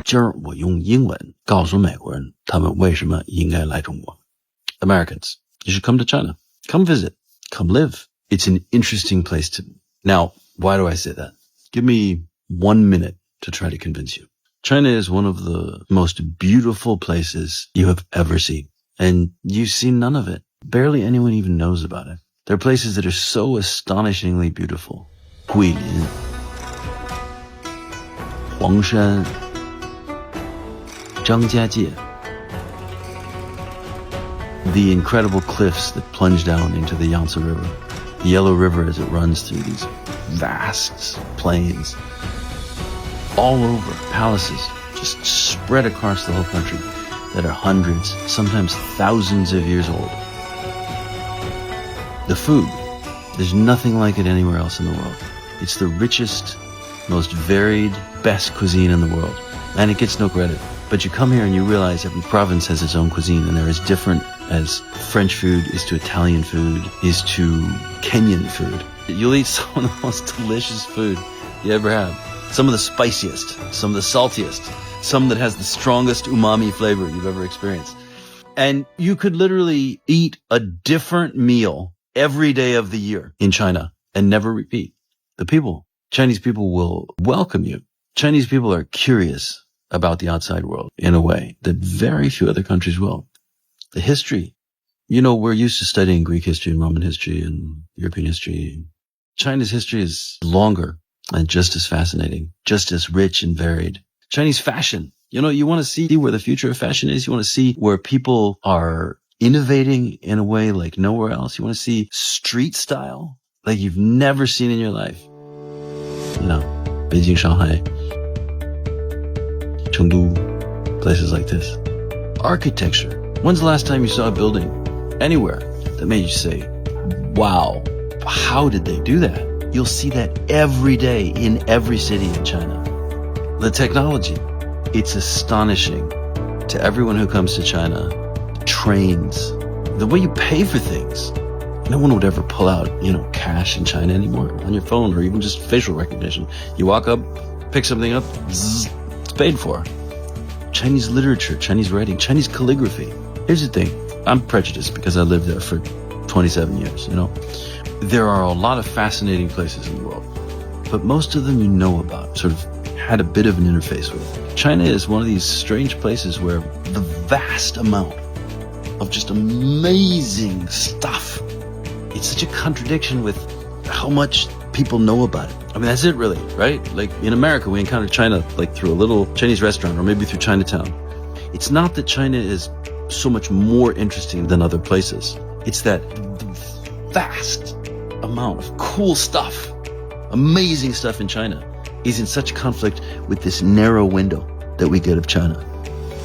今儿我用英文告诉美国人他们为什么应该来中国。Americans, you should come to China. Come visit. Come live. It's an interesting place to be. Now, why do I say that? Give me 1 minute to try to convince you. China is one of the most beautiful places you have ever seen. And you see none of it. Barely anyone even knows about it. There are places that are so astonishingly beautiful. Guilin, Huangshan, Zhangjiajie. The incredible cliffs that plunge down into the Yangtze River. The Yellow River as it runs through these vast plains. All over, palaces just spread across the whole country that are hundreds, sometimes thousands of years old. The food, there's nothing like it anywhere else in the world. It's the richest, most varied, best cuisine in the world. And it gets no credit. But you come here and you realize every province has its own cuisine, and they're as different as French food is to Italian food, is to Kenyan food. You'll eat some of the most delicious food you ever have. Some of the spiciest, some of the saltiest, some that has the strongest umami flavor you've ever experienced. And you could literally eat a different meal every day of the year in China and never repeat. Chinese people will welcome you. Chinese people are curious about the outside world in a way that very few other countries will. The history, we're used to studying Greek history and Roman history and European history. China's history is longer and just as fascinating, just as rich and varied. Chinese fashion. You want to see where the future of fashion is. You want to see where people are innovating in a way like nowhere else. You want to see street style like you've never seen in your life. Beijing, Shanghai, Chengdu, places like this. Architecture. When's the last time you saw a building anywhere that made you say, wow, how did they do that? You'll see that every day in every city in China. The technology, it's astonishing to everyone who comes to China. Trains, the way you pay for things. No one would ever pull out, cash in China anymore on your phone or even just facial recognition. You walk up, pick something up, zzz, it's paid for. Chinese literature, Chinese writing, Chinese calligraphy. Here's the thing. I'm prejudiced because I lived there for 27 years, There are a lot of fascinating places in the world, but most of them you know about, sort of had a bit of an interface with. China is one of these strange places where the vast amount of just amazing stuff, it's such a contradiction with how much people know about it. I mean, that's it really, right? Like in America, we encounter China like through a little Chinese restaurant or maybe through Chinatown. It's not that China is so much more interesting than other places. It's that vast amount of cool stuff, amazing stuff in China is in such conflict with this narrow window that we get of China.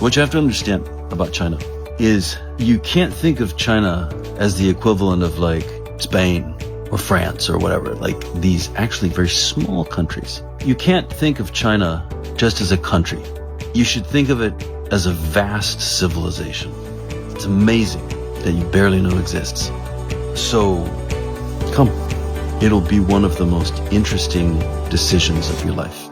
What you have to understand about China is you can't think of China as the equivalent of like Spain or France or whatever, like these actually very small countries. You can't think of China just as a country. You should think of it as a vast civilization. It's amazing that you barely know exists. So, come. It'll be one of the most interesting decisions of your life.